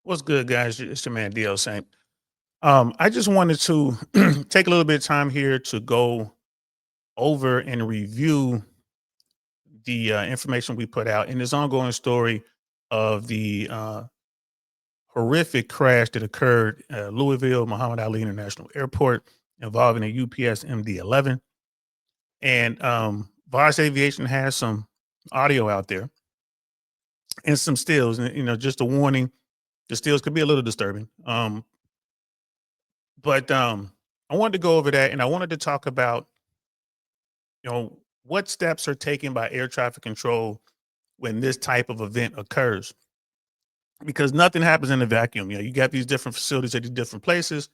What's good, guys? It's your man DL Saint. I just wanted to take a little bit of time here to go over and review the information we put out in this ongoing story of the horrific crash that occurred at Louisville Muhammad Ali International Airport involving a UPS MD-11. And VASAviation has some audio out there and some stills. And just a warning: the stills could be a little disturbing. But I wanted to go over that, and I wanted to talk about, what steps are taken by air traffic control when this type of event occurs, because nothing happens in a vacuum. You got these different facilities at these different places.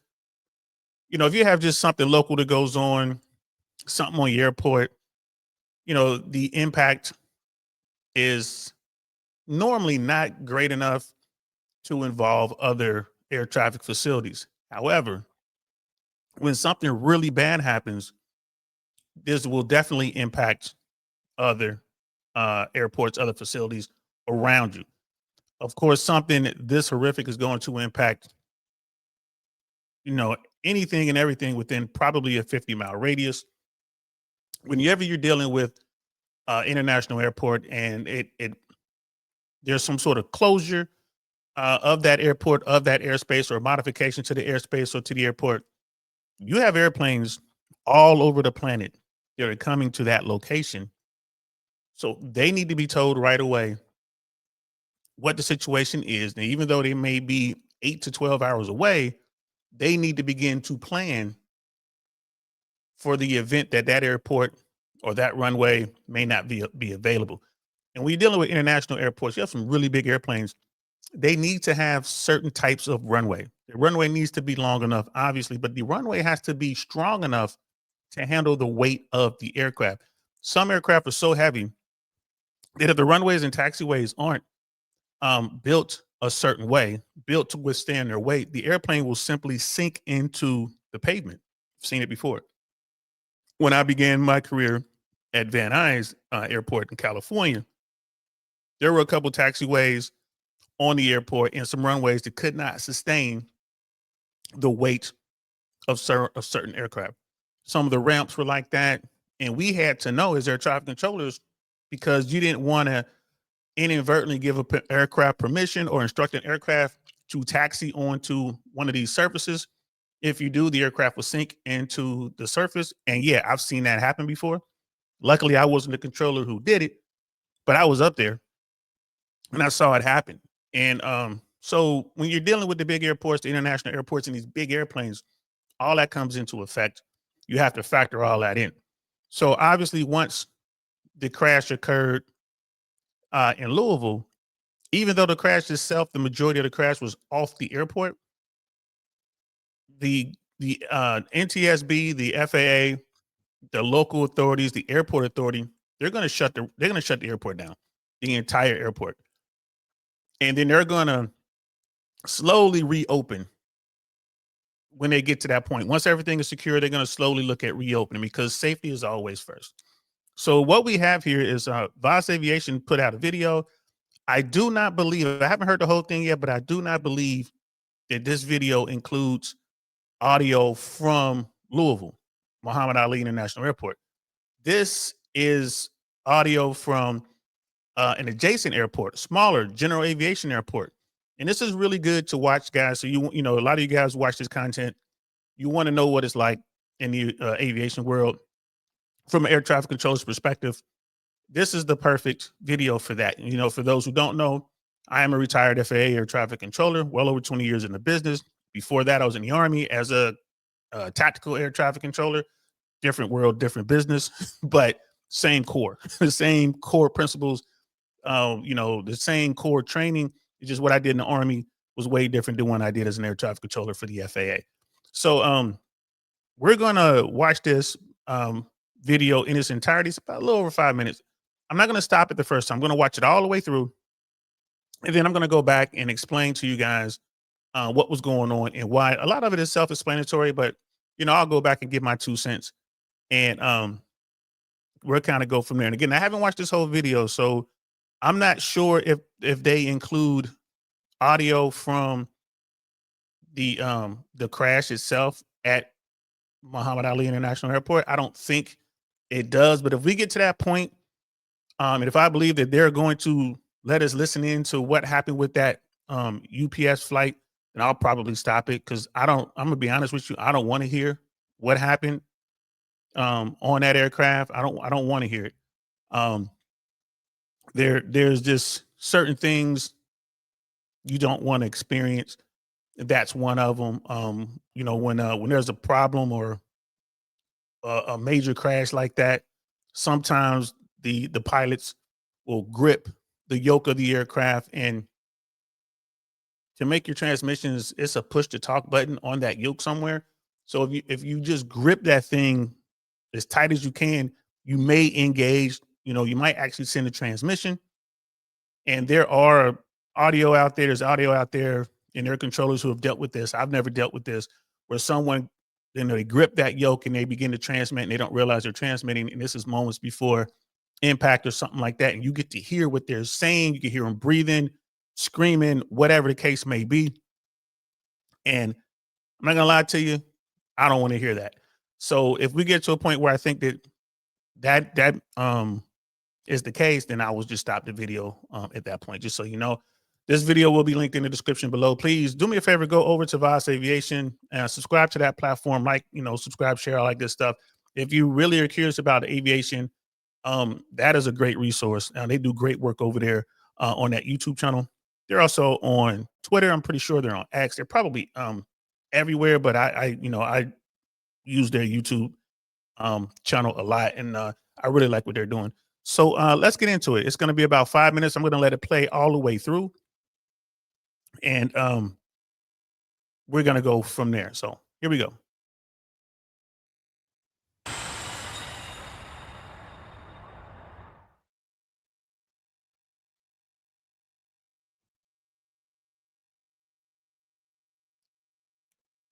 If you have just something local that goes on, something on your airport, the impact is normally not great enough to involve other air traffic facilities. However, when something really bad happens, this will definitely impact other airports, other facilities around you. Of course, something this horrific is going to impact, you know, anything and everything within probably a 50-mile radius. Whenever you're dealing with international airport and it there's some sort of closure of that airport, of that airspace, or modification to the airspace or to the airport, you have airplanes all over the planet that are coming to that location. So they need to be told right away what the situation is. And even though they may be 8 to 12 hours away, they need to begin to plan for the event that that airport or that runway may not be available. And when you're dealing with international airports, you have some really big airplanes. They need to have certain types of runway. The runway needs to be long enough, obviously, but the runway has to be strong enough to handle the weight of the aircraft. Some aircraft are so heavy that if the runways and taxiways aren't built a certain way, built to withstand their weight, the airplane will simply sink into the pavement. I've seen it before. When I began my career at Van Nuys Airport in California, there were a couple taxiways on the airport and some runways that could not sustain the weight of certain aircraft. Some of the ramps were like that, and we had to know as air traffic controllers, because you didn't want to inadvertently give an aircraft permission or instruct an aircraft to taxi onto one of these surfaces. If you do, the aircraft will sink into the surface. And yeah, I've seen that happen before. Luckily, I wasn't the controller who did it, but I was up there and I saw it happen. And so when you're dealing with the big airports, the international airports, and these big airplanes, all that comes into effect. You have to factor all that in. So obviously, once the crash occurred in Louisville, even though the crash itself, the majority of the crash was off the airport, the NTSB, the FAA, the local authorities, the airport authority, they're going to shut the airport down, the entire airport, and then they're going to slowly reopen when they get to that point. Once everything is secure, they're going to slowly look at reopening, because safety is always first. So what we have here is VASAviation put out a video. I do not believe, I haven't heard the whole thing yet, but I do not believe that this video includes audio from Louisville Muhammad Ali International Airport. This is audio from an adjacent airport, smaller general aviation airport. And this is really good to watch, guys. So you know, a lot of you guys watch this content. You want to know what it's like in the aviation world from an air traffic controller's perspective. This is the perfect video for that. You know, for those who don't know, I am a retired FAA air traffic controller, well over 20 years in the business. Before that, I was in the Army as a tactical air traffic controller. Different world, different business, but same core, the same core principles. The same core training. It's just what I did in the Army was way different than what I did as an air traffic controller for the FAA. So we're gonna watch this video in its entirety. It's about a little over 5 minutes. I'm not gonna stop it the first time. I'm gonna watch it all the way through, and then I'm gonna go back and explain to you guys what was going on and why. A lot of it is self-explanatory, but I'll go back and give my 2 cents, and we'll kind of go from there. And again, I haven't watched this whole video, so I'm not sure if they include audio from the crash itself at Muhammad Ali International Airport? I don't think it does. But if we get to that point, and if I believe that they're going to let us listen in to what happened with that UPS flight, then I'll probably stop it, because I'm gonna be honest with you, I don't want to hear what happened on that aircraft. I don't want to hear it. There's just certain things you don't want to experience. That's one of them. When there's a problem or a major crash like that, sometimes the pilots will grip the yoke of the aircraft, and to make your transmissions, it's a push to talk button on that yoke somewhere. So if you just grip that thing as tight as you can, you may engage. You might actually send a transmission. And there's audio out there in their controllers who have dealt with this. I've never dealt with this, where someone, they grip that yoke and they begin to transmit and they don't realize they're transmitting. And this is moments before impact or something like that. And you get to hear what they're saying. You can hear them breathing, screaming, whatever the case may be. And I'm not gonna lie to you, I don't want to hear that. So if we get to a point where I think that is the case, then I will just stop the video at that point. Just so you know, this video will be linked in the description below. Please do me a favor, go over to VASAviation and subscribe to that platform. Subscribe, share, all like this stuff. If you really are curious about aviation, that is a great resource. Now, they do great work over there on that YouTube channel. They're also on Twitter. I'm pretty sure they're on X. They're probably everywhere, but I use their YouTube channel a lot, and I really like what they're doing. So let's get into it. It's going to be about 5 minutes. I'm going to let it play all the way through, and we're going to go from there. So here we go.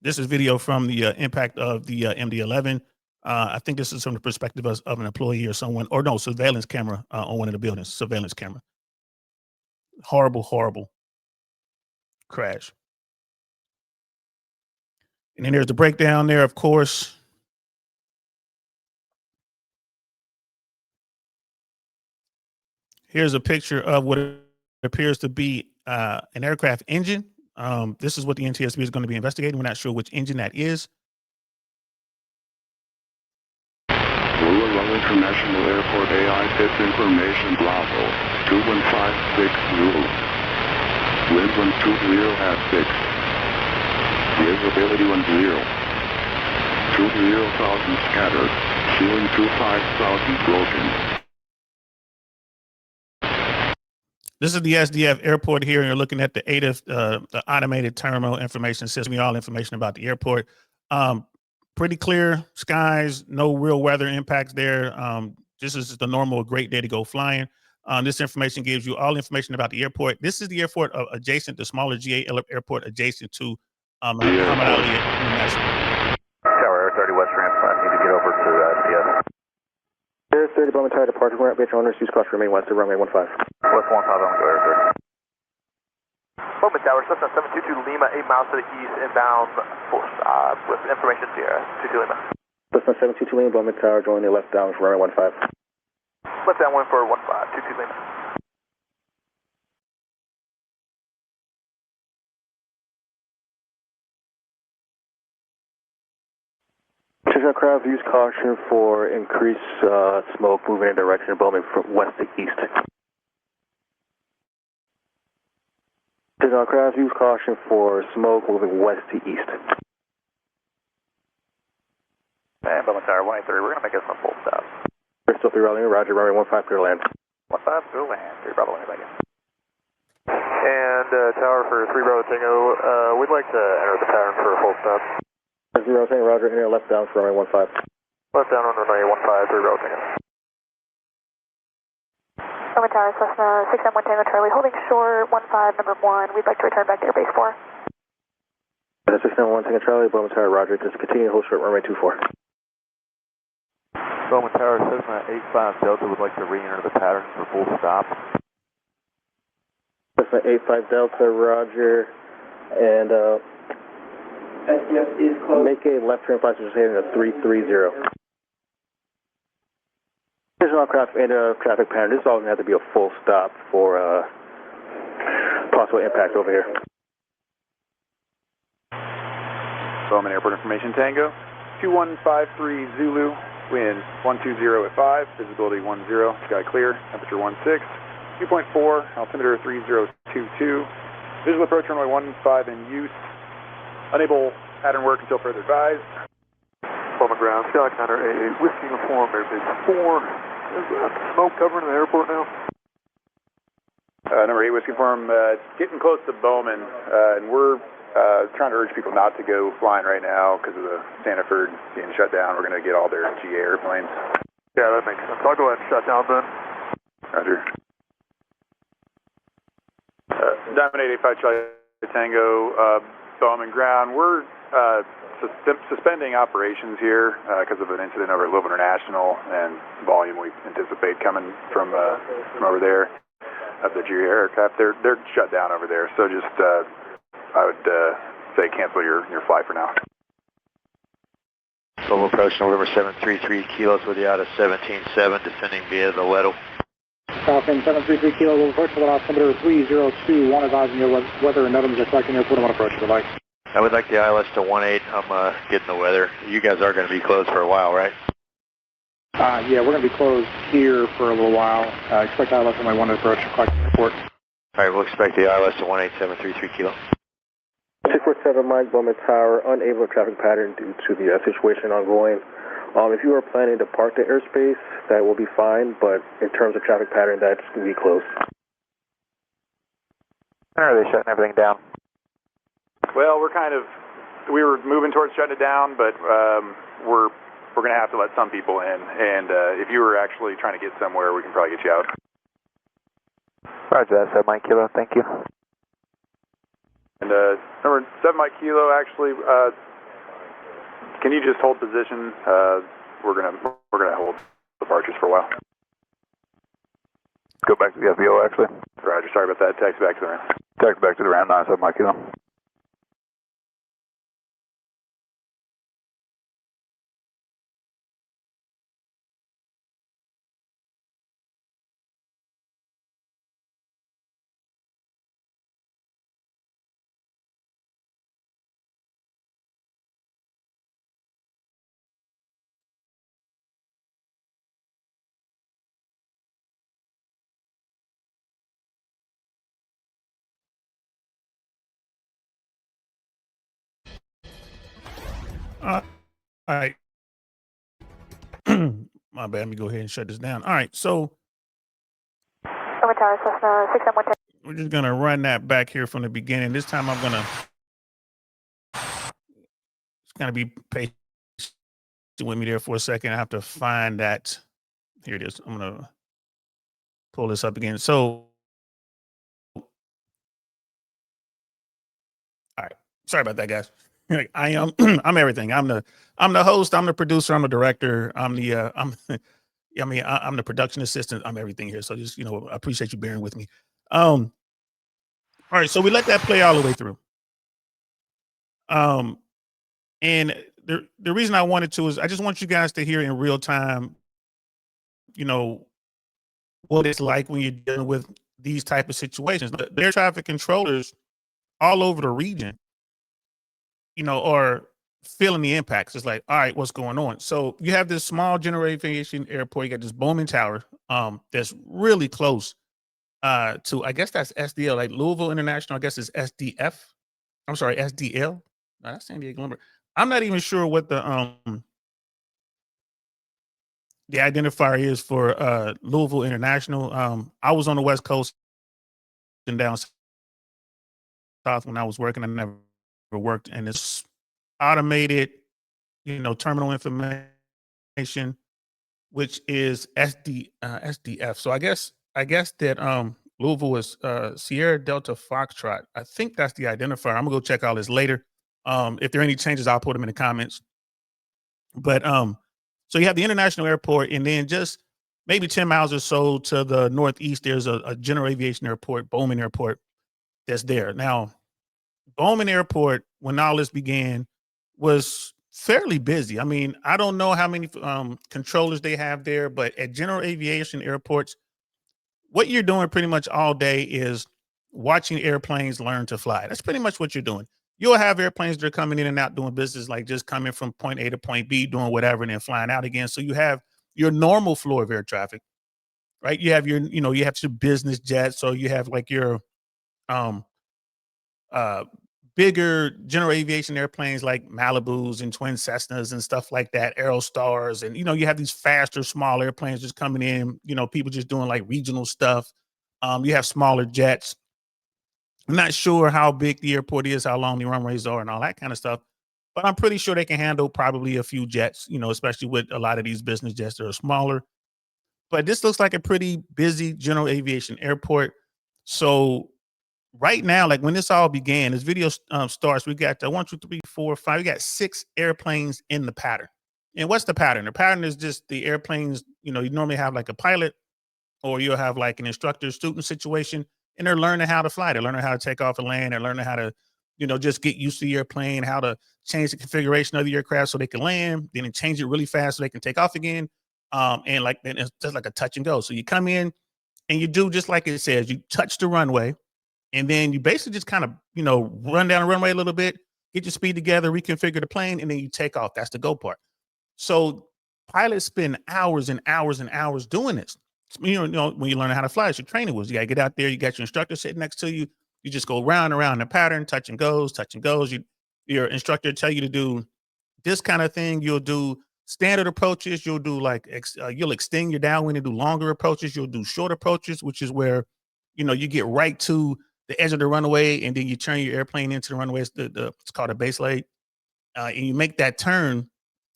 This is video from the impact of the MD-11. I think this is from the perspective of an employee or someone, or no, surveillance camera on one of the buildings, surveillance camera. Horrible, horrible crash. And then there's the breakdown there, of course. Here's a picture of what appears to be an aircraft engine. This is what the NTSB is going to be investigating. We're not sure which engine that is. Louisville International Airport AI fits information Bravo 2156 Zulu. Wind 120 at 6. Visibility 10. 20,000 scattered. Ceiling 25,000 broken. This is the SDF airport here, and you're looking at the ATIF, the automated terminal information system, all information about the airport. Pretty clear skies, no real weather impacts there. This is the normal great day to go flying. This information gives you all information about the airport. This is the airport adjacent, the smaller GA airport adjacent to Muhammad Ali International. Tower Air 30 West transplant, need to get over to SDF. Air 30 Bowman Tower departure, we're at Beach Owners, use caution remain west of runway 15. West 15, I'm going to go Air 30. Bowman Tower, Cessna 722 Lima, 8 miles to the east, inbound with information Sierra, 22 Lima. Cessna 722 Lima, Bowman Tower, join the left down for runway 15. Left down 1 for 15, 22 Lima. Aircraft, use caution for increased smoke moving in direction of Bowman from west to east. Aircraft, use caution for smoke moving west to east. And Bowman Tower 183, we're going to make this a full stop. Bristol 3 Raleigh, Roger, runway 15 clear land. 15 clear land, 3 Bravo, anybody. And Tower for 3 Bravo Tango, we'd like to enter the pattern for a full stop. 0 Tango, Roger, enter left down for runway 15. Left down on runway 15, 3 Bravo Tango. Bowman Tower, Cessna 691 Tango Charlie, holding shore 15, number 1. We'd like to return back to Airbase 4. 691 Tango Charlie, Bowman Tower, Roger, just continue to hold short runway 24. Bowman Tower, Cessna 85 Delta would like to re-enter the pattern for full stop. Cessna 85 Delta, roger. And SDF is closed. make a left turn passenger heading to 330. Additional aircraft in a traffic pattern. This is all going to have to be a full stop for possible impact over here. Bowman Airport Information Tango, 2153 Zulu, wind 120 at 5, visibility 10, sky clear, temperature 16, 2.4, altimeter 3022, visual approach runway 15 in use, unable pattern work until further advised. Bowman ground, Sky Counter AA, Whiskey Uniform, Airbase 4. Is that smoke covering the airport now? Number 8 Whiskey Farm, getting close to Bowman, and we're trying to urge people not to go flying right now because of the Sanford being shut down. We're going to get all their GA airplanes. Yeah, that makes sense. I'll go ahead and shut down then. Roger. Diamond 885 Charlie Tango, Bowman ground. We're suspending operations here because of an incident over at Louisville International and volume we anticipate coming from over there of the GA aircraft. They're shut down over there, so just I would say cancel your flight for now. Global approach November 733 kilos with you out of 17.7, descending via the Weddle. Falcon 733 kilo, global approach with altimeter 3021, advising you weather and NOTAMs are collecting airport on approach to the light. I would like the ILS to 18. I'm getting the weather. You guys are going to be closed for a while, right? Yeah, we're going to be closed here for a little while. Expect ILS on my 1 approach to collect airport. All right, we'll expect the ILS to 18733 kilo. 647 Mike, Bowman Tower, unable traffic pattern due to the situation ongoing. If you are planning to park the airspace, that will be fine, but in terms of traffic pattern, that's going to be closed. Are they shutting everything down? Well, we were moving towards shutting it down, but we're going to have to let some people in, and if you were actually trying to get somewhere, we can probably get you out. Roger that, 7 Mike Kilo, thank you. And number 7 Mike Kilo, actually, can you just hold position? We're gonna hold departures for a while. Go back to the FBO, actually. Roger, sorry about that. Taxi back to the ramp. Taxi back to the ramp, 97 Mike Kilo. All right. My bad. Let me go ahead and shut this down. All right. So Bowman Tower, Cessna 671. we're just going to run that back here from the beginning. This time I'm going to be patient with me there for a second. I have to find that. Here it is. I'm going to pull this up again. So, all right. Sorry about that, guys. I am I'm everything. I'm the host, I'm the producer, I'm the director, I'm the production assistant, I'm everything here. So just, I appreciate you bearing with me. All right, so we let that play all the way through. And the reason I wanted to is I just want you guys to hear in real time, what it's like when you're dealing with these type of situations. The air traffic controllers all over the region, are feeling the impacts. It's like, all right, what's going on? So you have this small general aviation airport. You got this Bowman Tower that's really close to, I guess that's SDL, like Louisville International, I guess it's SDF. I'm sorry, SDL. No, that's San Diego Lumber. I'm not even sure what the identifier is for Louisville International. I was on the West Coast and down south when I was working. I never worked in this automated, terminal information, which is SDF. So I guess that Louisville is Sierra Delta Foxtrot. I think that's the identifier. I'm gonna go check all this later. If there are any changes, I'll put them in the comments. But so you have the international airport, and then just maybe 10 miles or so to the northeast, there's a general aviation airport, Bowman Airport, that's there. Now, Bowman Airport, when all this began, was fairly busy. I mean, I don't know how many controllers they have there, but at general aviation airports, what you're doing pretty much all day is watching airplanes learn to fly. That's pretty much what you're doing. You'll have airplanes that are coming in and out doing business, like just coming from point A to point B, doing whatever, and then flying out again. So you have your normal flow of air traffic, right? You have your, you have your business jets. So you have like your um uh bigger general aviation airplanes like Malibus and twin Cessnas and stuff like that, Aerostars, and you have these faster, small airplanes just coming in, people just doing like regional stuff. You have smaller jets. I'm not sure how big the airport is, how long the runways are, and all that kind of stuff, but I'm pretty sure they can handle probably a few jets, especially with a lot of these business jets that are smaller. But this looks like a pretty busy general aviation airport. So right now, like when this all began, this video starts, we got 1, 2, 3, 4, 5. We got 6 airplanes in the pattern. And what's the pattern? The pattern is just the airplanes, you normally have like a pilot, or you'll have like an instructor student situation, and they're learning how to fly. They're learning how to take off and land. They're learning how to, just get used to the airplane, how to change the configuration of the aircraft so they can land, then change it really fast so they can take off again. And like, then it's just like a touch and go. So you come in and you do just like it says, you touch the runway, and then you basically just kind of, run down the runway a little bit, get your speed together, reconfigure the plane, and then you take off. That's the go part. So pilots spend hours and hours and hours doing this. When you learn how to fly, it's your training wheels. You got to get out there. You got your instructor sitting next to you. You just go round and around the pattern, touch and goes, touch and goes. Your instructor tell you to do this kind of thing. You'll do standard approaches. You'll do like, you'll extend your downwind and do longer approaches. You'll do short approaches, which is where, you get right to the edge of the runway, and then you turn your airplane into the runway. It's called a base laid. And you make that turn,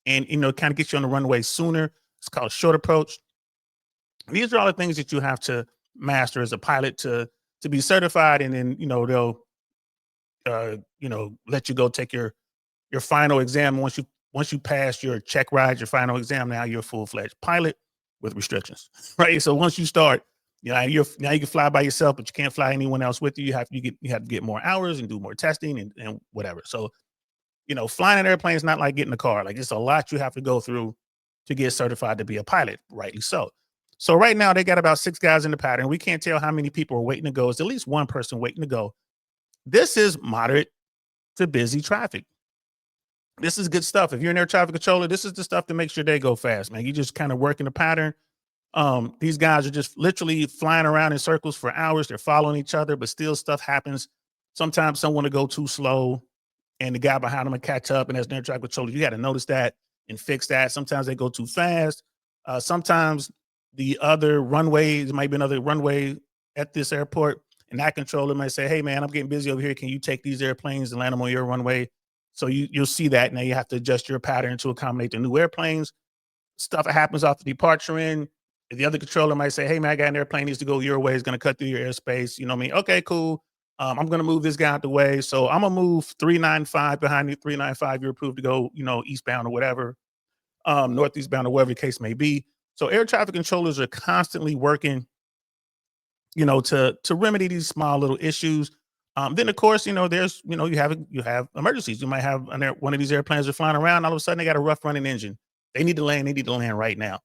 and, kind of get you on the runway sooner. It's called a short approach. These are all the things that you have to master as a pilot to be certified, and then they'll let you go take your final exam. Once you pass your check ride, your final exam, now you're a full-fledged pilot with restrictions, right? So once you start, now you can fly by yourself, but you can't fly anyone else with you. You have to get more hours and do more testing and whatever. So flying an airplane is not like getting a car. Like, it's a lot you have to go through to get certified to be a pilot, rightly so. So right now they got about 6 guys in the pattern. We can't tell how many people are waiting to go. It's at least one person waiting to go. This is moderate to busy traffic. This is good stuff. If you're an air traffic controller, this is the stuff that makes your day go fast, man. You just kind of work in the pattern. These guys are just literally flying around in circles for hours. They're following each other, but still stuff happens. Sometimes someone will go too slow, and the guy behind them will catch up. And as an air traffic controller, you got to notice that and fix that. Sometimes they go too fast. Sometimes the other runways, might be another runway at this airport, and that controller might say, "Hey, man, I'm getting busy over here. Can you take these airplanes and land them on your runway?" So you'll see that. Now you have to adjust your pattern to accommodate the new airplanes. Stuff that happens off the departure end. The other controller might say, "Hey, man, I got an airplane needs to go your way. It's going to cut through your airspace." You know what I mean? Okay, cool. I'm going to move this guy out the way. So I'm going to move 395 behind you. 395, you're approved to go, eastbound or whatever, northeastbound or whatever the case may be. So air traffic controllers are constantly working, to remedy these small little issues. Then of course, there's, you have emergencies. You might have one of these airplanes are flying around. All of a sudden they got a rough running engine. They need to land right now.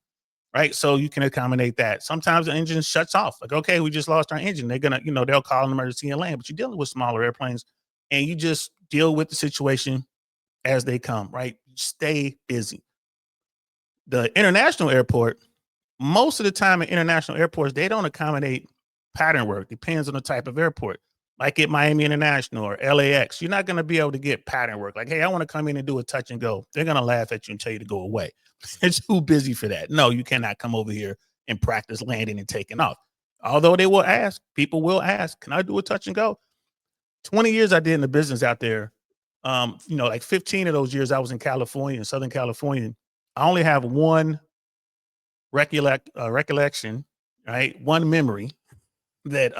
Right. So you can accommodate that. Sometimes the engine shuts off. Like, okay, we just lost our engine. They're going to, they'll call an emergency and land, but you're dealing with smaller airplanes, and you just deal with the situation as they come, right? Stay busy. The international airport, most of the time at international airports, they don't accommodate pattern work. Depends on the type of airport. Like at Miami International or LAX, you're not going to be able to get pattern work. Like, hey, I want to come in and do a touch and go. They're going to laugh at you and tell you to go away. It's too busy for that. No, you cannot come over here and practice landing and taking off. Although they will ask, people will ask, can I do a touch and go? 20 years I did in the business out there. Like 15 of those years I was in California, in Southern California. I only have one recollection, right? One memory that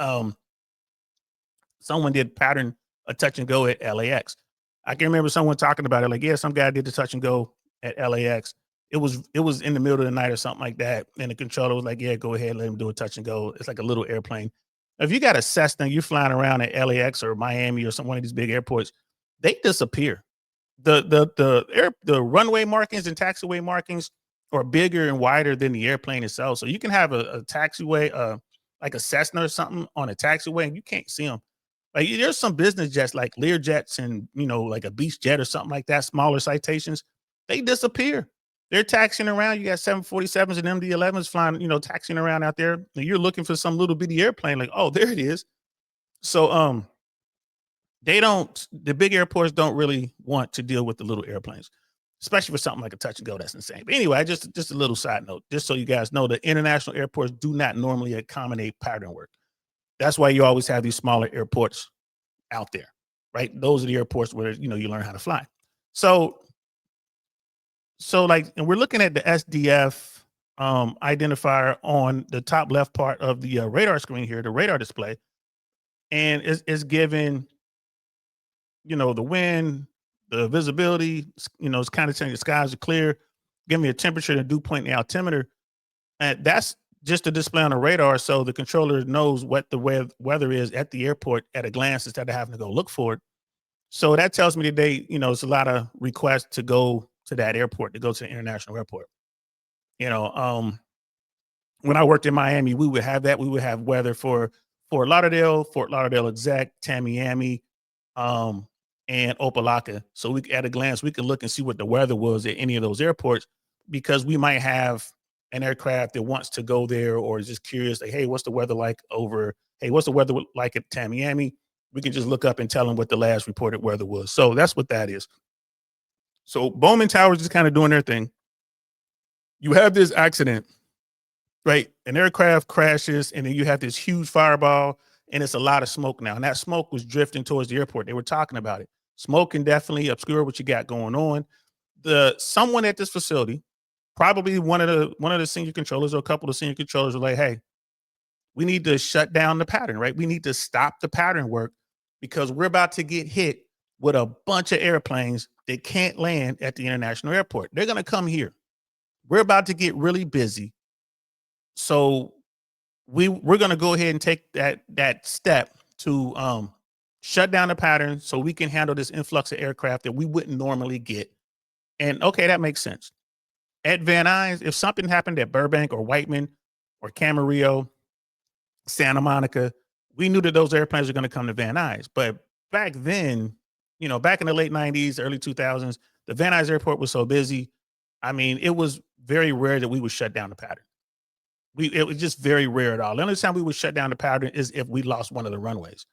someone did pattern a touch and go at LAX. I can remember someone talking about it, like, yeah, some guy did the touch and go at LAX. it was in the middle of the night or something like that. And the controller was like, yeah, go ahead, let him do a touch and go. It's like a little airplane. If you got a Cessna, you're flying around at LAX or Miami or one of these big airports, they disappear. The runway markings and taxiway markings are bigger and wider than the airplane itself. So you can have a taxiway, like a Cessna or something on a taxiway, and you can't see them. Like there's some business jets like Lear jets and, you know, like a Beast jet or something like that, smaller citations, they disappear. They're taxiing around. You got 747s and MD-11s flying, you know, taxiing around out there. And you're looking for some little bitty airplane, like, oh, there it is. So the big airports don't really want to deal with the little airplanes, especially for something like a touch and go. That's insane. But anyway, just a little side note, just so you guys know, the international airports do not normally accommodate pattern work. That's why you always have these smaller airports out there, right? Those are the airports where, you know, you learn how to fly. So like, and we're looking at the SDF identifier on the top left part of the radar screen here, the radar display, and it's given, you know, the wind, the visibility, you know, it's kind of saying the skies are clear, give me a temperature and dew point in the altimeter. And that's just a display on the radar. So the controller knows what the weather is at the airport at a glance instead of having to go look for it. So that tells me today, you know, it's a lot of requests to go to that airport, to go to the international airport. You know, when I worked in Miami, we would have that. We would have weather for Fort Lauderdale Exec, Tamiami, and Opelika. So we, at a glance, we could look and see what the weather was at any of those airports, because we might have an aircraft that wants to go there or is just curious, like, hey, what's the weather like over? Hey, what's the weather like at Tamiami? We can just look up and tell them what the last reported weather was. So that's what that is. So Bowman Towers is kind of doing their thing. You have this accident, right? An aircraft crashes, and then you have this huge fireball, and it's a lot of smoke now. And that smoke was drifting towards the airport. They were talking about it. Smoke can definitely obscure what you got going on. Someone at this facility, probably one of the senior controllers or a couple of senior controllers, were like, hey, we need to shut down the pattern, right? We need to stop the pattern work because we're about to get hit with a bunch of airplanes that can't land at the international airport. They're going to come here. We're about to get really busy. So we're going to go ahead and take that step to shut down the pattern so we can handle this influx of aircraft that we wouldn't normally get. And okay, that makes sense. At Van Nuys, if something happened at Burbank or Whiteman or Camarillo, Santa Monica, we knew that those airplanes were going to come to Van Nuys. But back then, you know, back in the late 90s, early 2000s, the Van Nuys airport was so busy. I mean, it was very rare that we would shut down the pattern. It was just very rare at all. The only time we would shut down the pattern is if we lost one of the runways.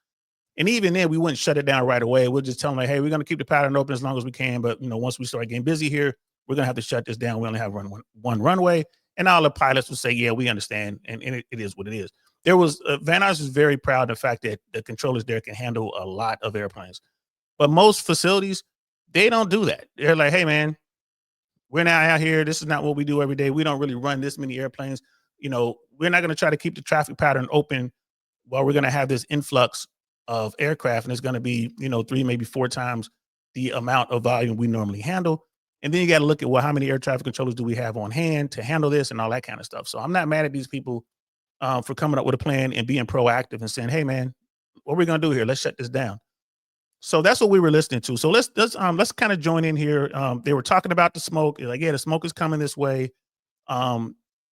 And even then, we wouldn't shut it down right away. We'll just tell them, like, hey, we're going to keep the pattern open as long as we can. But, you know, once we start getting busy here, we're going to have to shut this down. We only have one runway. And all the pilots will say, yeah, we understand. And it is what it is. There was Van Nuys is very proud of the fact that the controllers there can handle a lot of airplanes. But most facilities, they don't do that. They're like, hey, man, we're not out here. This is not what we do every day. We don't really run this many airplanes. You know, we're not going to try to keep the traffic pattern open while we're going to have this influx of aircraft. And it's going to be, you know, 3, maybe 4 times the amount of volume we normally handle. And then you got to look at, well, how many air traffic controllers do we have on hand to handle this and all that kind of stuff. So I'm not mad at these people for coming up with a plan and being proactive and saying, hey, man, what are we going to do here? Let's shut this down. So that's what we were listening to. So let's kind of join in here. They were talking about the smoke. Like, yeah, the smoke is coming this way.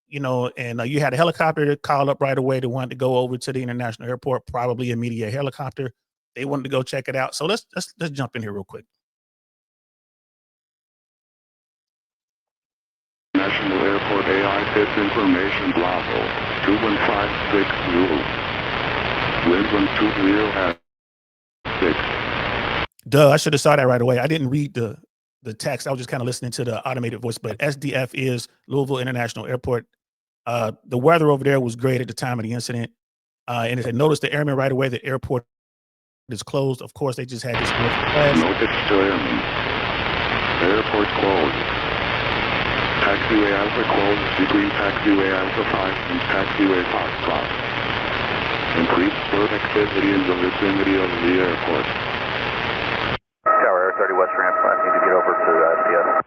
You know, and you had a helicopter that called up right away. They wanted to go over to the international airport, probably a media helicopter. They wanted to go check it out. So let's jump in here real quick. National Airport AI fits information Bravo 2156 Zulu. Wind 120 at 6. Duh, I should have saw that right away. I didn't read the text. I was just kind of listening to the automated voice, but SDF is Louisville International Airport. The weather over there was great at the time of the incident. And if they noticed the airmen right away, the airport is closed. Of course, they just had this. Notice to airmen. Airport closed. Taxiway Alpha closed between Taxiway Alpha 5 and Taxiway Foxtrot. Increased bird activity in the vicinity of the airport. Tower Air 30 West ramp, I need to get over to CS.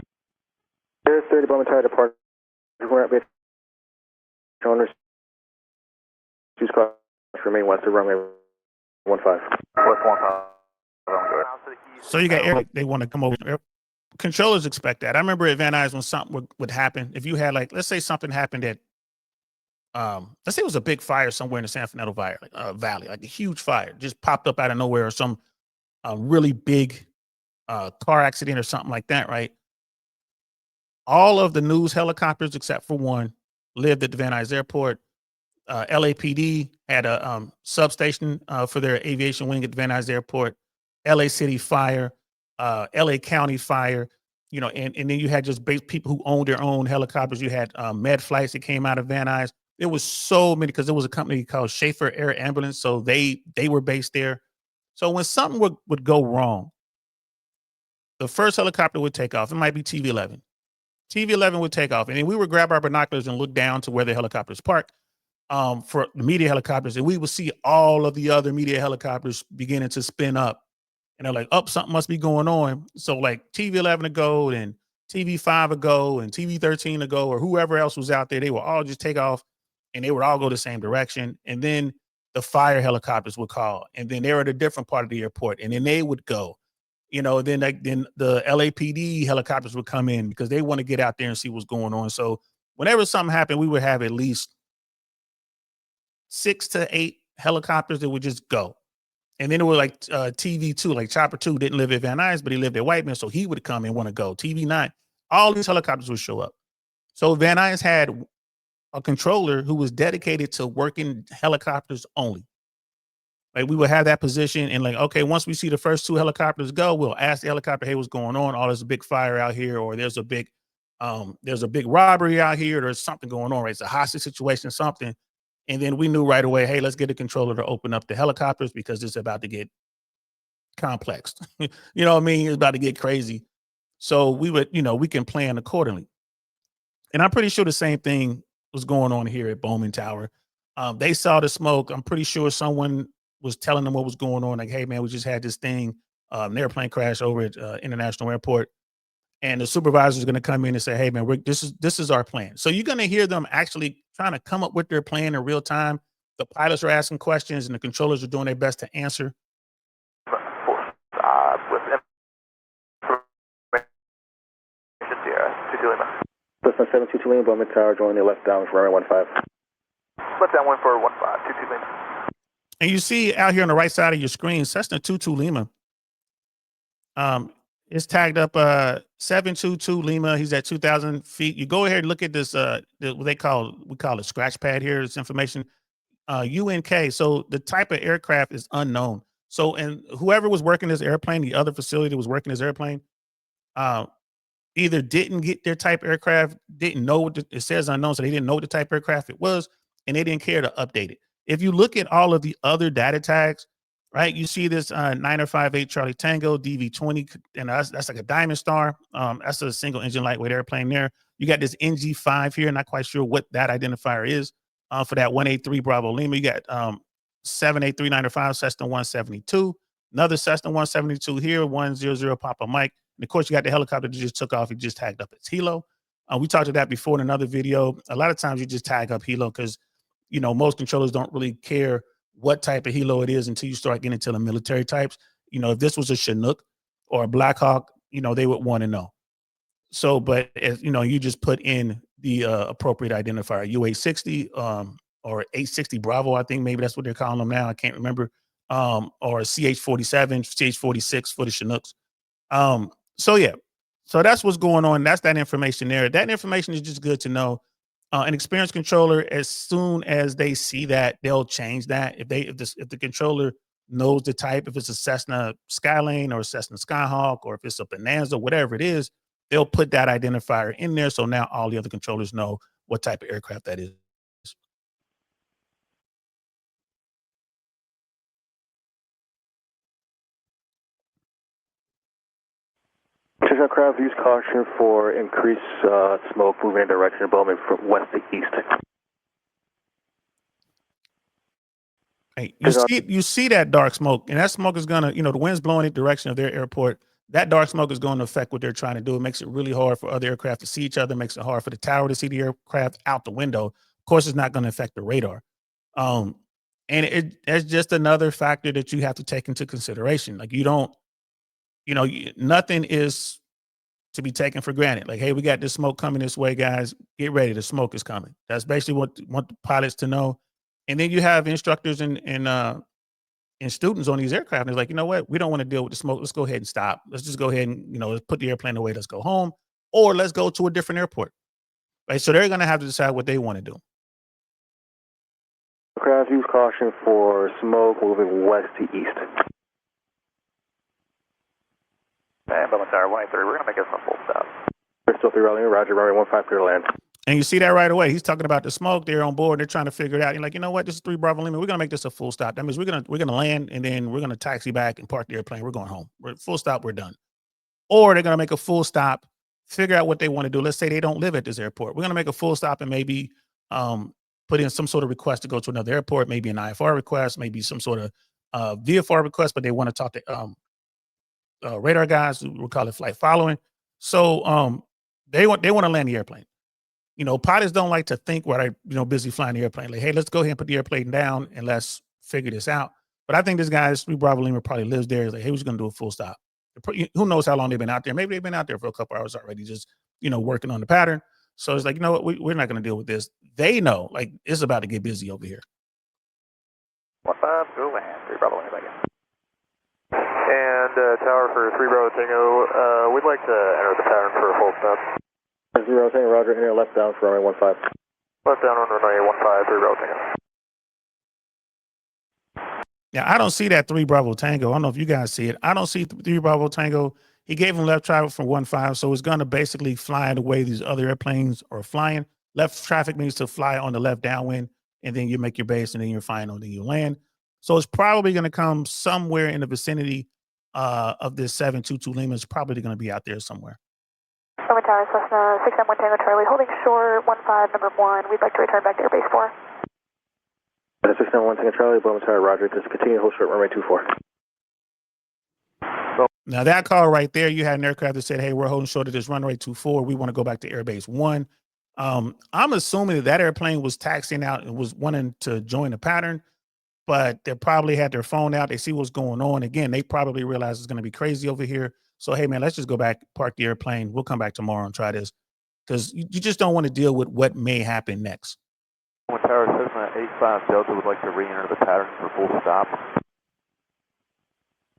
Air 30 Bowman Tower departure. Owners, choose caution, remain west of runway 15. West 15. So you got air, they want to come over. Controllers expect that. I remember at Van Nuys when something would happen. If you had like, let's say something happened at, let's say it was a big fire somewhere in the San Fernando Valley, like a huge fire just popped up out of nowhere, or some really big car accident or something like that, right? All of the news helicopters, except for one, lived at the Van Nuys Airport. LAPD had a substation for their aviation wing at the Van Nuys Airport. LA City Fire, LA County Fire, you know, and then you had just people who owned their own helicopters. You had med flights that came out of Van Nuys. There was so many, because there was a company called Schaefer Air Ambulance, so they were based there. So when something would go wrong, the first helicopter would take off. It might be TV-11. TV-11 would take off, and then we would grab our binoculars and look down to where the helicopters parked for the media helicopters, and we would see all of the other media helicopters beginning to spin up. And they're like, oh, something must be going on. So like TV-11 to go, and TV-5 to go, and TV-13 to go, or whoever else was out there, they would all just take off, and they would all go the same direction. And then the fire helicopters would call, and then they were at a different part of the airport, and then they would go. You know, then the LAPD helicopters would come in because they want to get out there and see what's going on. So whenever something happened, we would have at least 6 to 8 helicopters that would just go. And then it was like TV2, like Chopper 2 didn't live at Van Nuys, but he lived at Whiteman, so he would come and want to go. TV9, all these helicopters would show up. So Van Nuys had a controller who was dedicated to working helicopters only. Like we would have that position, and like, okay, once we see the first 2 helicopters go, we'll ask the helicopter, hey, what's going on? Oh, there's a big fire out here, or there's a big robbery out here, there's something going on, right? It's a hostage situation, something. And then we knew right away, hey, let's get a controller to open up the helicopters because it's about to get complex. You know what I mean? It's about to get crazy. So we would, you know, we can plan accordingly. And I'm pretty sure the same thing was going on here at Bowman Tower. They saw the smoke. I'm pretty sure someone was telling them what was going on. Like, hey, man, we just had this thing, an airplane crash over at International Airport. And the supervisor is going to come in and say, hey, man, this is our plan. So you're going to hear them actually trying to come up with their plan in real time. The pilots are asking questions, and the controllers are doing their best to answer. Cessna 722 Lima, Bowman Tower, join the left down for runway 15. Left down 1 for 15, 22 Lima. And you see out here on the right side of your screen, Cessna 22 Lima. It's tagged up 722 Lima. He's at 2,000 feet. You go ahead and look at this, what we call it scratch pad here. This information, UNK. So the type of aircraft is unknown. So, and whoever was working this airplane, the other facility that was working this airplane, either didn't get their type aircraft, didn't know what it says unknown, so they didn't know what the type aircraft it was, and they didn't care to update it. If you look at all of the other data tags, right, you see this 9058 Charlie Tango DV20, and that's like a Diamond Star. That's a single engine lightweight airplane there. You got this NG5 here, not quite sure what that identifier is for that 183 Bravo Lima. You got 78395 Cessna 172, another Cessna 172 here, 100 Papa Mike. And of course, you got the helicopter that just took off. It just tagged up its helo. We talked about that before in another video. A lot of times you just tag up helo because, you know, most controllers don't really care what type of helo it is until you start getting into the military types. You know, if this was a Chinook or a Black Hawk, you know, they would want to know. So, but as you know, you just put in the appropriate identifier, UA60 or 860 Bravo, I think maybe that's what they're calling them now. I can't remember. Or CH-47, CH-46 for the Chinooks. So yeah, so that's what's going on. That's that information there. That information is just good to know. An experienced controller, as soon as they see that, they'll change that. If the controller knows the type, if it's a Cessna Skylane or a Cessna Skyhawk, or if it's a Bonanza, whatever it is, they'll put that identifier in there. So now all the other controllers know what type of aircraft that is. Check aircraft, use caution for increased smoke moving in direction of Bowman from west to east. Hey, you see that dark smoke, and that smoke is gonna, you know, the wind's blowing in the direction of their airport. that dark smoke is going to affect what they're trying to do. It makes it really hard for other aircraft to see each other, makes it hard for the tower to see the aircraft out the window. Of course, it's not going to affect the radar. And it's just another factor that you have to take into consideration. Like, you don't, nothing is to be taken for granted. Like, hey, we got this smoke coming this way, guys. Get ready. The smoke is coming. That's basically what want the pilots to know. And then you have instructors and students on these aircraft. And it's like, you know what? We don't want to deal with the smoke. Let's go ahead and stop. Let's just go ahead and, let's put the airplane away. Let's go home, or let's go to a different airport. Right. So they're going to have to decide what they want to do. Aircraft, use caution for smoke moving west to east. And Bowman Tower 183, we're going to make a full stop. Still 3 rolling, Roger, runway 15 clear to land. And you see that right away. He's talking about the smoke. They're on board. They're trying to figure it out. You're like, you know what? This is 3 Bravo Lima. We're going to make this a full stop. That means we're going to land, and then we're going to taxi back and park the airplane. We're going home. We're full stop. We're done. Or they're going to make a full stop, figure out what they want to do. Let's say they don't live at this airport. We're going to make a full stop and maybe put in some sort of request to go to another airport, maybe an IFR request, maybe some sort of VFR request, but they want to talk to radar guys. We'll call it flight following. So they want to land the airplane. Pilots don't like to think while they're busy flying the airplane. Like, hey, let's go ahead and put the airplane down and let's figure this out. But I think this guy's 3 Bravo Lima probably lives there. He's like, hey, we're just going to do a full stop. Who knows how long they've been out there? Maybe they've been out there for a couple hours already, just working on the pattern. So it's like, you know what, we're not going to deal with this. They know, like, it's about to get busy over here. 15, go land. 3 Bravo Lima, again. And tower for 3 Bravo Tango, we'd like to enter the pattern for a full stop. 0 Tango, Roger, enter left down for runway 15. Left down on runway 15, 3 Bravo Tango. Now, I don't see that 3 Bravo Tango. I don't know if you guys see it. I don't see 3 Bravo Tango. He gave him left traffic from 15, so it's going to basically fly the way these other airplanes are flying. Left traffic means to fly on the left downwind, and then you make your base, and then you're final, and then you land. So it's probably going to come somewhere in the vicinity of this 722 Lima. It's probably going to be out there somewhere. Bowman Tower, Cessna 691 Tango Charlie, holding short 15, number 1. We'd like to return back to Airbase 4. 691 Tango Charlie, Bowman Tower, Roger. Just continue to hold short runway 24. Now that call right there, you had an aircraft that said, hey, we're holding short of this runway 24. We want to go back to Airbase 1. I'm assuming that airplane was taxiing out and was wanting to join the pattern, but they probably had their phone out. They see what's going on. Again, they probably realize it's going to be crazy over here. So, hey, man, let's just go back, park the airplane. We'll come back tomorrow and try this, because you just don't want to deal with what may happen next. Tower Cessna 85 Delta would like to re-enter the pattern for full stop.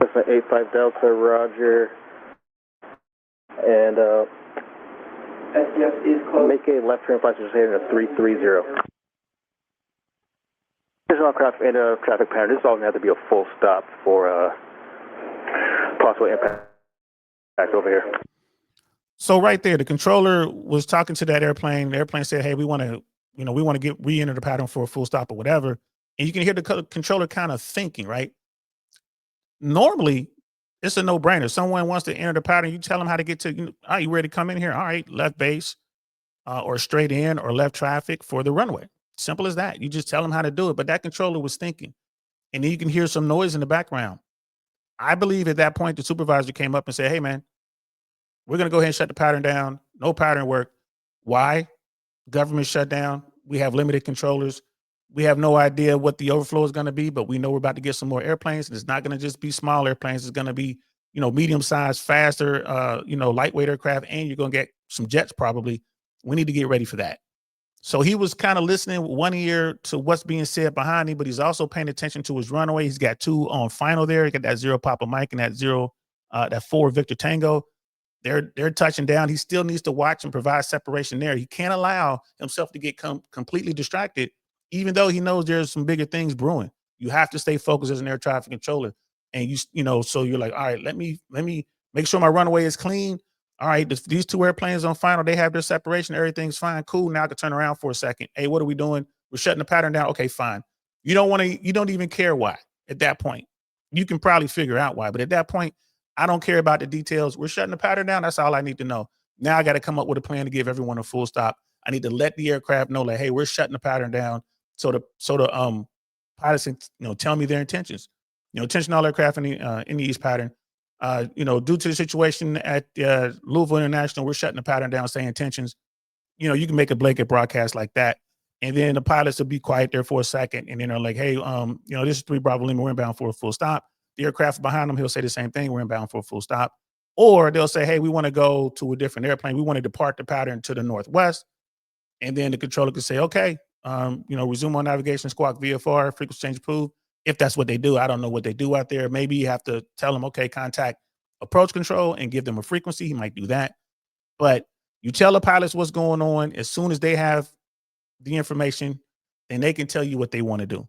Cessna 85 Delta, Roger. And SDF is closed. Make a left turn, flight just heading to 330. There's no craft in a traffic pattern. This is all going to have to be a full stop for possible impact over here. So right there, the controller was talking to that airplane. The airplane said, hey, we want to re-enter the pattern for a full stop or whatever. And you can hear the controller kind of thinking, right? Normally, it's a no-brainer. Someone wants to enter the pattern, you tell them how to get to, all right, you ready to come in here? All right, left base or straight in or left traffic for the runway. Simple as that. You just tell them how to do it. But that controller was thinking. And then you can hear some noise in the background. I believe at that point, the supervisor came up and said, hey, man, we're going to go ahead and shut the pattern down. No pattern work. Why? Government shutdown. We have limited controllers. We have no idea what the overflow is going to be, but we know we're about to get some more airplanes. And it's not going to just be small airplanes. It's going to be, medium-sized, faster, lightweight aircraft, and you're going to get some jets probably. We need to get ready for that. So he was kind of listening with one ear to what's being said behind him, but he's also paying attention to his runway. He's got 2 on final there. He got that 0 Papa Mike and that 4 Victor Tango. They're touching down. He still needs to watch and provide separation there. He can't allow himself to get completely distracted, even though he knows there's some bigger things brewing. You have to stay focused as an air traffic controller. And so you're like, all right, let me make sure my runway is clean. All right, these 2 airplanes on final, they have their separation. Everything's fine. Cool. Now I can turn around for a second. Hey, what are we doing? We're shutting the pattern down. Okay, fine. You don't even care why at that point. You can probably figure out why, but at that point, I don't care about the details. We're shutting the pattern down. That's all I need to know. Now I got to come up with a plan to give everyone a full stop. I need to let the aircraft know, like, hey, we're shutting the pattern down. So the pilots can, tell me their intentions. Attention all aircraft in the east pattern. Due to the situation at Louisville International, we're shutting the pattern down, saying intentions. You can make a blanket broadcast like that. And then the pilots will be quiet there for a second. And then they're like, hey, this is 3 Bravo Lima, we're inbound for a full stop. The aircraft behind them, he'll say the same thing, we're inbound for a full stop. Or they'll say, hey, we want to go to a different airplane. We want to depart the pattern to the northwest. And then the controller could say, okay, resume on navigation, squawk VFR, frequency change approved. If that's what they do, I don't know what they do out there. Maybe you have to tell them, okay, contact approach control and give them a frequency. He might do that. But you tell the pilots what's going on. As soon as they have the information, then they can tell you what they want to do.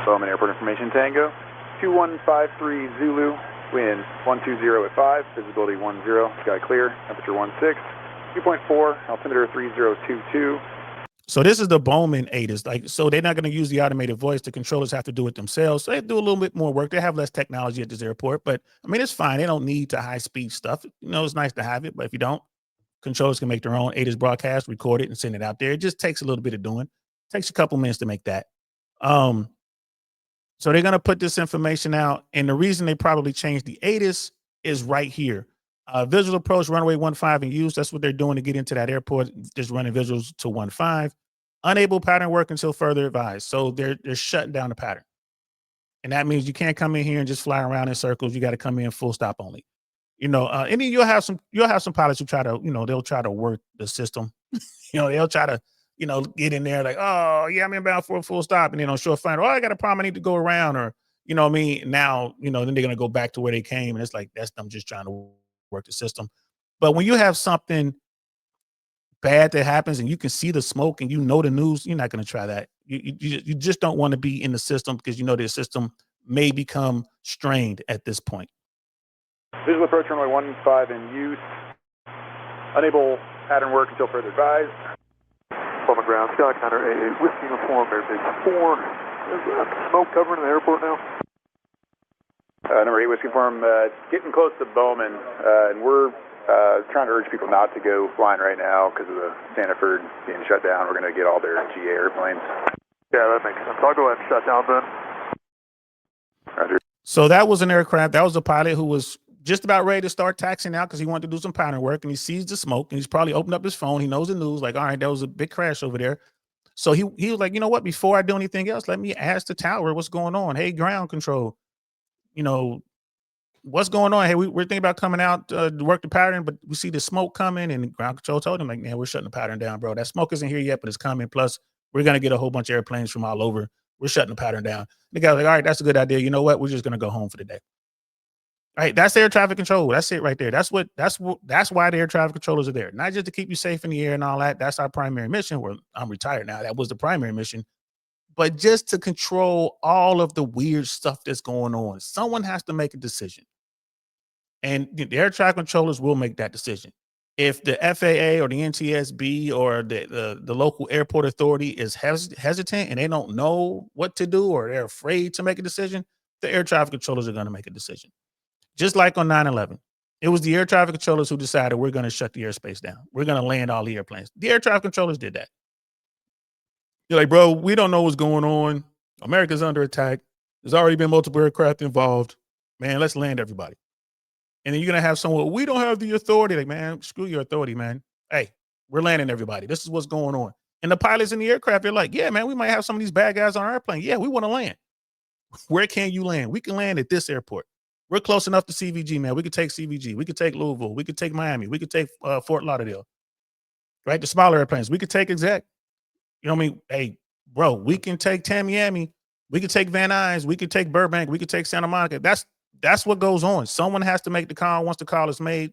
Bowman Airport Information Tango, 2153 Zulu, wind 120 at 5, visibility 10, sky clear, temperature 16, 2.4, altimeter 3022. So this is the Bowman ATIS. So they're not going to use the automated voice. The controllers have to do it themselves. So they do a little bit more work. They have less technology at this airport, but I mean, it's fine. They don't need the high speed stuff. It's nice to have it, but if you don't, controllers can make their own ATIS broadcast, record it, and send it out there. It just takes a little bit of doing. It takes a couple minutes to make that. So they're going to put this information out. And the reason they probably changed the ATIS is right here. Visual approach, runway 15 in use. That's what they're doing to get into that airport, just running visuals to 15. Unable pattern work until further advised. So they're shutting down the pattern. And that means you can't come in here and just fly around in circles. You got to come in full stop only. And then you'll have some pilots who try to, they'll try to work the system. They'll try to, get in there like, oh yeah, I'm inbound for a full stop. And then on short find, I got a problem, I need to go around, or Now, then they're gonna go back to where they came, and it's like that's them just trying to work the system. But when you have something bad that happens and you can see the smoke and the news, you're not gonna try that. You just don't want to be in the system because the system may become strained at this point. Visual approach runway 15 in use. Unable pattern work until further advised. On the ground, Sky Counter AA, Whiskey Uniform, Airbase 4. Is that smoke covering the airport now? Number 8 Whiskey Uniform, getting close to Bowman, and we're trying to urge people not to go flying right now because of the Sanford being shut down. We're going to get all their GA airplanes. Yeah, that makes sense. I'll go ahead and shut down then. Roger. So that was an aircraft. That was a pilot who was just about ready to start taxiing out because he wanted to do some pattern work, and he sees the smoke, and he's probably opened up his phone. He knows the news, like, all right, there was a big crash over there. So he was like, you know what, before I do anything else, let me ask the tower what's going on. Hey, ground control, what's going on? Hey, we're thinking about coming out to work the pattern, but we see the smoke coming, and ground control told him, like, man, we're shutting the pattern down, bro. That smoke isn't here yet, but it's coming. Plus, we're going to get a whole bunch of airplanes from all over. We're shutting the pattern down. The guy was like, all right, that's a good idea. You know what? We're just going to go home for the day. All right, that's air traffic control. That's it right there. That's why the air traffic controllers are there. Not just to keep you safe in the air and all that. That's our primary mission. I'm retired now. That was the primary mission. But just to control all of the weird stuff that's going on. Someone has to make a decision. And the air traffic controllers will make that decision. If the FAA or the NTSB or the local airport authority is hesitant and they don't know what to do, or they're afraid to make a decision, the air traffic controllers are going to make a decision. Just like on 9/11, it was the air traffic controllers who decided we're going to shut the airspace down. We're going to land all the airplanes. The air traffic controllers did that. You're like, bro, we don't know what's going on. America's under attack. There's already been multiple aircraft involved. Man, let's land everybody. And then you're going to have someone, we don't have the authority. Like, man, screw your authority, man. Hey, we're landing everybody. This is what's going on. And the pilots in the aircraft, they're like, yeah, man, we might have some of these bad guys on our airplane. Yeah, we want to land. Where can you land? We can land at this airport. We're close enough to CVG, man. We could take CVG. We could take Louisville. We could take Miami. We could take Fort Lauderdale. Right? The smaller airplanes. We could take Exec. You know what I mean? Hey, bro, we can take Tamiami. We could take Van Nuys. We could take Burbank. We could take Santa Monica. That's what goes on. Someone has to make the call. Once the call is made,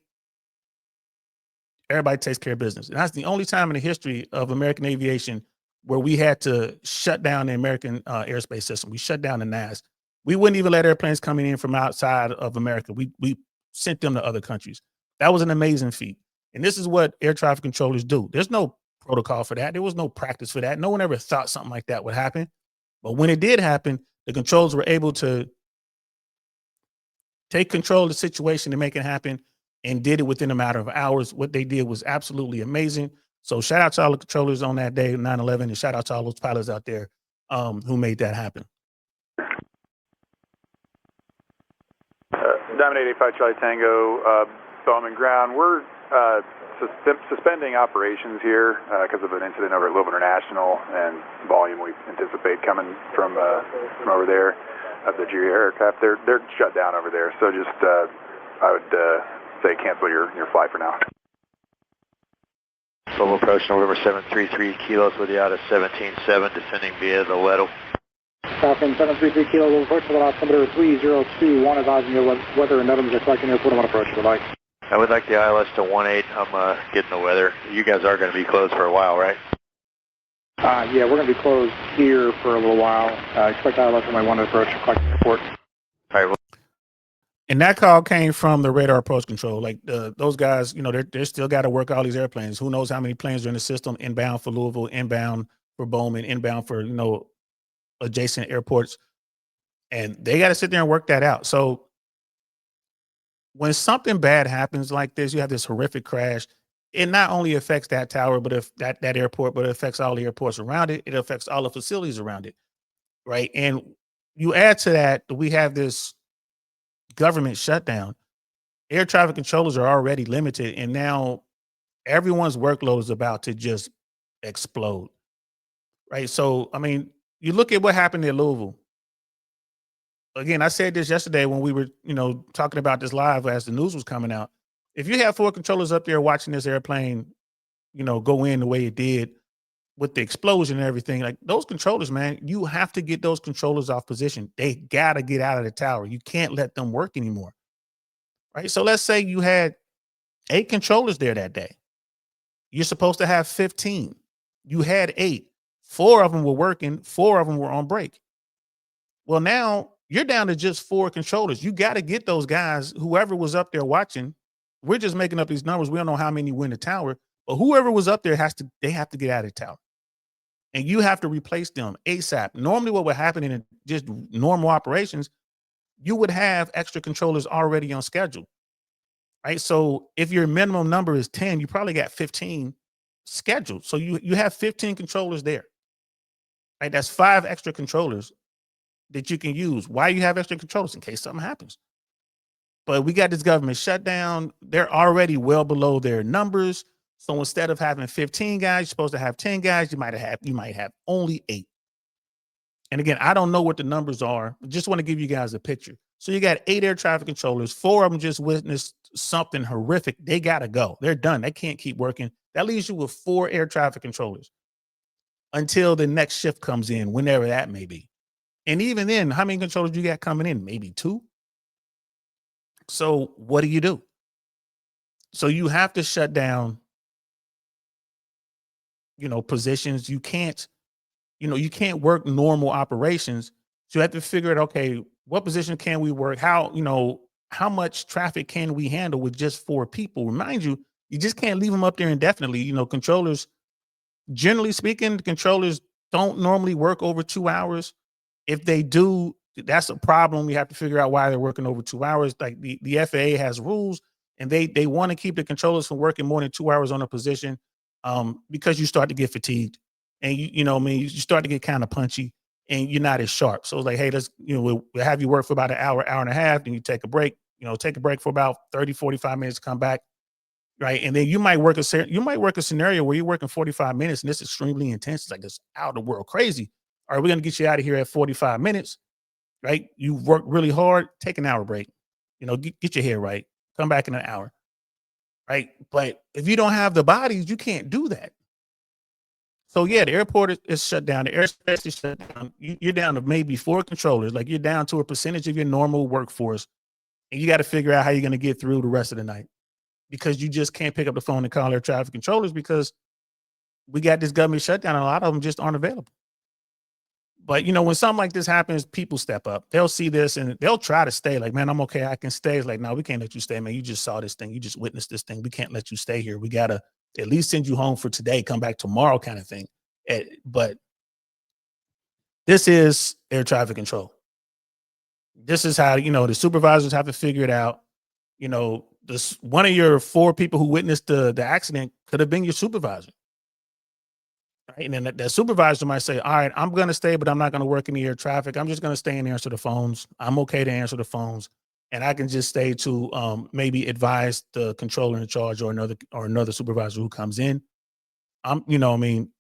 everybody takes care of business. And that's the only time in the history of American aviation where we had to shut down the American airspace system. We shut down the NAS. We wouldn't even let airplanes coming in from outside of America. We sent them to other countries. That was an amazing feat. And this is what air traffic controllers do. There's no protocol for that. There was no practice for that. No one ever thought something like that would happen. But when it did happen, the controllers were able to take control of the situation and make it happen, and did it within a matter of hours. What they did was absolutely amazing. So shout out to all the controllers on that day, 9/11, and shout out to all those pilots out there who made that happen. Diamond 885 Charlie Tango, Bowman ground. We're suspending operations here because of an incident over at Louisville International and volume we anticipate coming from over there of the GE aircraft. They're shut down over there, so just I would say cancel your flight for now. Global approach November 733 kilos with the out of 17.7 descending via the Leto. Falcon 733 kilo, global approach with altimeter 3021, advising you weather and NOTAMs are collecting airport on approach with light. I would like the ILS to 18. I'm getting the weather. You guys are going to be closed for a while, right? Yeah, we're going to be closed here for a little while. Expect ILS on my 1 approach to collect airport. All right. Well, And that call came from the radar approach control. Like those guys, you know, they're still got to work all these airplanes. Who knows how many planes are in the system, inbound for Louisville, inbound for Bowman, inbound for, you know, adjacent airports. And they got to sit there and work that out. So when something bad happens like this, you have this horrific crash, it not only affects that tower, but if that airport, but it affects all the airports around it. It affects all the facilities around it, right? And you add to that, we have this government shutdown. Air traffic controllers are already limited, and now everyone's workload is about to just explode, right? So, I mean, you look at what happened in Louisville. Again, I said this yesterday when we were, you know, talking about this live as the news was coming out. If you have 4 controllers up there watching this airplane, you know, go in the way it did with the explosion and everything, like those controllers, man, you have to get those controllers off position. They got to get out of the tower. You can't let them work anymore, right? So let's say you had 8 controllers there that day. You're supposed to have 15. You had 8. 4 of them were working. 4 of them were on break. Well, now you're down to just 4 controllers. You got to get those guys, whoever was up there watching. We're just making up these numbers. We don't know how many were in the tower, but whoever was up there they have to get out of the tower. And you have to replace them ASAP. Normally what would happen in just normal operations, you would have extra controllers already on schedule, right? So if your minimum number is 10, you probably got 15 scheduled. So you have 15 controllers there, right? That's 5 extra controllers that you can use. Why you have extra controllers? In case something happens. But we got this government shutdown. They're already well below their numbers. So instead of having 15 guys, you're supposed to have 10 guys. You might have only 8. And again, I don't know what the numbers are. I just want to give you guys a picture. So you got 8 air traffic controllers. 4 of them just witnessed something horrific. They got to go. They're done. They can't keep working. That leaves you with 4 air traffic controllers until the next shift comes in, whenever that may be. And even then, how many controllers you got coming in? Maybe 2. So what do you do? So you have to shut down, you know, positions. You can't work normal operations. So you have to figure out, okay, what position can we work? How much traffic can we handle with just 4 people? Remind you, you just can't leave them up there indefinitely. You know, controllers, generally speaking, the controllers don't normally work over 2 hours. If they do, that's a problem. We have to figure out why they're working over 2 hours. Like the FAA has rules, and they want to keep the controllers from working more than 2 hours on a position, because you start to get fatigued, and you start to get kind of punchy, and you're not as sharp. So it's like, hey, we'll have you work for about an hour, hour and a half, then you take a break. Take a break for about 30, 45 minutes, come back, right? And then you might work a scenario where you're working 45 minutes, and it's extremely intense. It's like it's out of the world crazy. All right, we're gonna get you out of here at 45 minutes. Right? You work really hard, take an hour break, get your hair right, come back in an hour, right? But if you don't have the bodies, you can't do that. So yeah, the airport is shut down. The airspace is shut down. You're down to maybe 4 controllers. Like you're down to a percentage of your normal workforce, and you got to figure out how you're going to get through the rest of the night, because you just can't pick up the phone and call air traffic controllers because we got this government shutdown, and a lot of them just aren't available. But, when something like this happens, people step up. They'll see this and they'll try to stay. Like, man, I'm okay. I can stay. It's like, no, we can't let you stay, man. You just saw this thing. You just witnessed this thing. We can't let you stay here. We got to at least send you home for today. Come back tomorrow kind of thing. But this is air traffic control. This is how, the supervisors have to figure it out. This one of your 4 people who witnessed the accident could have been your supervisor. Right? And then that supervisor might say, all right, I'm going to stay, but I'm not going to work in the air traffic. I'm just going to stay and answer the phones. I'm okay to answer the phones. and I can just stay to maybe advise the controller in charge or another supervisor who comes in. I mean,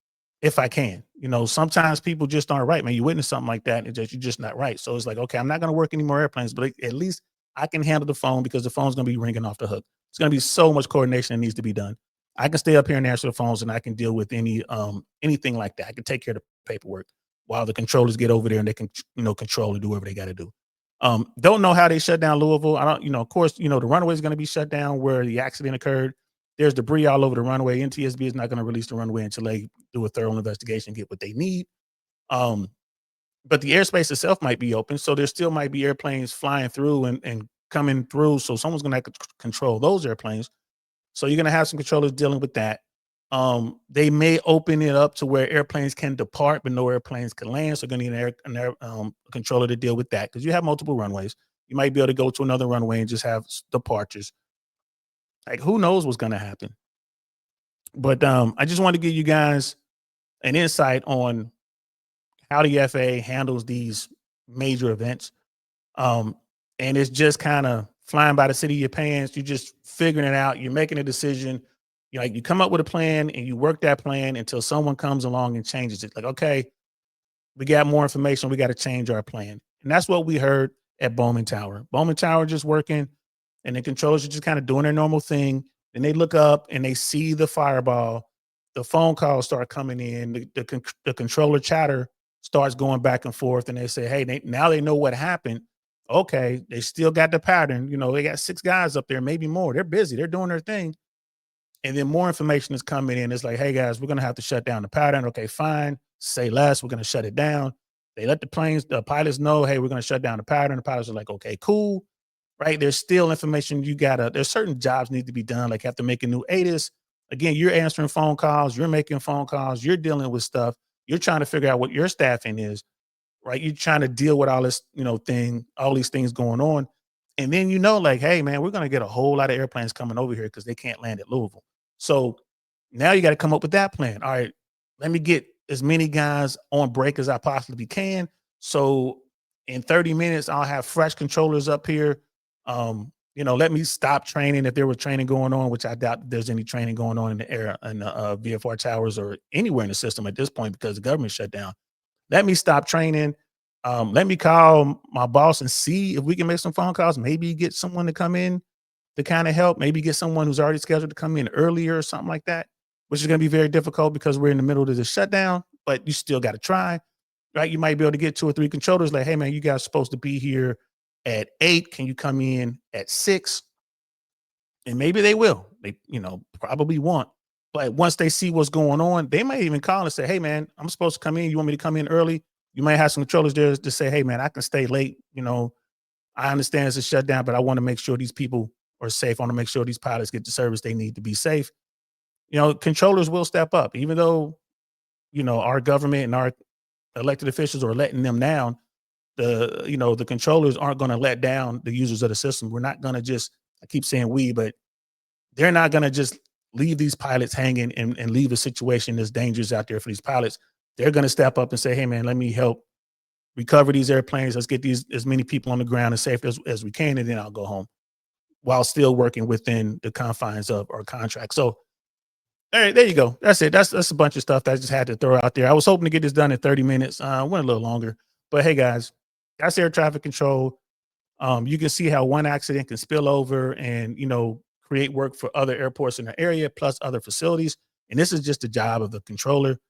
if I can, sometimes people just aren't right, man. You witness something like that, and you're just not right. So it's like, okay, I'm not going to work any more airplanes, but at least I can handle the phone because the phone's going to be ringing off the hook. It's going to be so much coordination that needs to be done. I can stay up here and answer the phones, and I can deal with anything like that. I can take care of the paperwork while the controllers get over there and they can control and do whatever they got to do. Don't know how they shut down Louisville. I don't, of course, the runway is going to be shut down where the accident occurred. There's debris all over the runway. NTSB is not going to release the runway until they do a thorough investigation, get what they need. But the airspace itself might be open, so there still might be airplanes flying through and coming through. So someone's going to have to control those airplanes. So you're going to have some controllers dealing with that. They may open it up to where airplanes can depart, but no airplanes can land. So you're going to need a controller to deal with that because you have multiple runways. You might be able to go to another runway and just have departures. Like, who knows what's going to happen? But I just want to give you guys an insight on how the FAA handles these major events. And it's just kind of flying by the seat of your pants. You're just figuring it out. You're making a decision. You come up with a plan and you work that plan until someone comes along and changes it. Like, okay, we got more information. We got to change our plan. And that's what we heard at Bowman Tower. Bowman Tower just working, and the controllers are just kind of doing their normal thing. And they look up and they see the fireball. The phone calls start coming in. The controller chatter starts going back and forth. And they say, hey, now they know what happened. Okay, they still got the pattern. They got 6 guys up there, maybe more. They're busy. They're doing their thing. And then more information is coming in. It's like, hey, guys, we're going to have to shut down the pattern. Okay, fine. Say less. We're going to shut it down. They let the pilots know, hey, we're going to shut down the pattern. The pilots are like, okay, cool. Right? There's still information there's certain jobs need to be done. Like you have to make a new ATIS. Again, you're answering phone calls. You're making phone calls. You're dealing with stuff. You're trying to figure out what your staffing is. Right? You're trying to deal with all this, all these things going on. And then, like, hey, man, we're going to get a whole lot of airplanes coming over here because they can't land at Louisville. So now you got to come up with that plan. All right, let me get as many guys on break as I possibly can. So in 30 minutes, I'll have fresh controllers up here. Let me stop training if there was training going on, which I doubt there's any training going on in the air and VFR towers or anywhere in the system at this point because the government shut down. Let me stop training. Let me call my boss and see if we can make some phone calls. Maybe get someone to come in to kind of help. Maybe get someone who's already scheduled to come in earlier or something like that, which is going to be very difficult because we're in the middle of the shutdown, but you still got to try, right? You might be able to get 2 or 3 controllers like, hey, man, you guys are supposed to be here at 8. Can you come in at 6? And maybe they will. They, probably won't. But once they see what's going on, they might even call and say, hey, man, I'm supposed to come in. You want me to come in early? You might have some controllers there to say, hey, man, I can stay late. I understand it's a shutdown, but I want to make sure these people are safe. I want to make sure these pilots get the service they need to be safe. Controllers will step up, even though, our government and our elected officials are letting them down. The controllers aren't going to let down the users of the system. We're not going to just, I keep saying we, but they're not going to just leave these pilots hanging and leave a situation that's dangerous out there for these pilots. They're going to step up and say, hey, man, let me help recover these airplanes. Let's get as many people on the ground as safe as we can, and then I'll go home while still working within the confines of our contract. So, all right, there you go. That's it. That's a bunch of stuff that I just had to throw out there. I was hoping to get this done in 30 minutes. Went a little longer. But hey, guys, that's air traffic control. You can see how one accident can spill over and, create work for other airports in the area, plus other facilities. And this is just the job of the controller.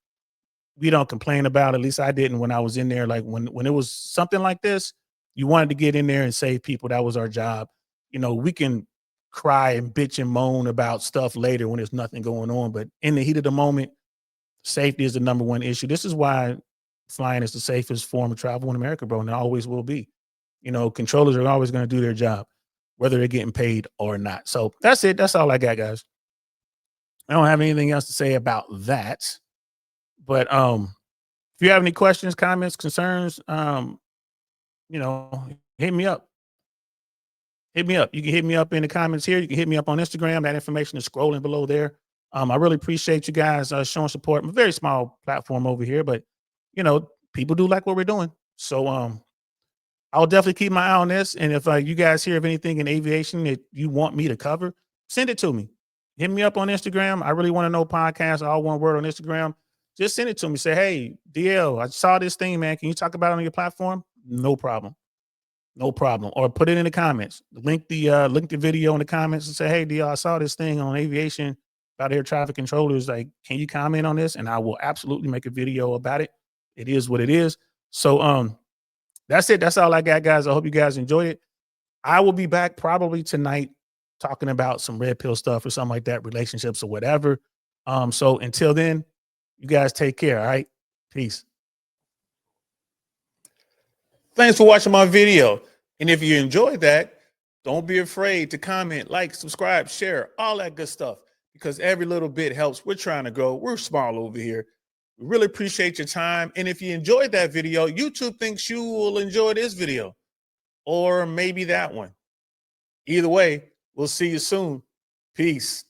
We don't complain about it. At least I didn't when I was in there. Like when it was something like this, you wanted to get in there and save people. That was our job. We can cry and bitch and moan about stuff later when there's nothing going on. But in the heat of the moment, safety is the number one issue. This is why flying is the safest form of travel in America, bro, and it always will be. Controllers are always going to do their job, whether they're getting paid or not. So that's it. That's all I got, guys. I don't have anything else to say about that. But if you have any questions, comments, concerns, hit me up. Hit me up. You can hit me up in the comments here. You can hit me up on Instagram. That information is scrolling below there. I really appreciate you guys showing support. I'm a very small platform over here, but people do like what we're doing. So I'll definitely keep my eye on this. And if you guys hear of anything in aviation that you want me to cover, send it to me. Hit me up on Instagram. I really want to know podcast, all one word on Instagram. Just send it to me. Say, hey, DL, I saw this thing, man. Can you talk about it on your platform? No problem. No problem. Or put it in the comments. Link the video in the comments and say, hey, DL, I saw this thing on aviation about air traffic controllers. Like, can you comment on this? And I will absolutely make a video about it. It is what it is. So that's it. That's all I got, guys. I hope you guys enjoyed it. I will be back probably tonight talking about some red pill stuff or something like that, relationships or whatever. So until then, you guys take care. All right. Peace. Thanks for watching my video. And if you enjoyed that, don't be afraid to comment, like, subscribe, share, all that good stuff, because every little bit helps. We're trying to grow. We're small over here. We really appreciate your time. And if you enjoyed that video, YouTube thinks you will enjoy this video or maybe that one. Either way, we'll see you soon. Peace.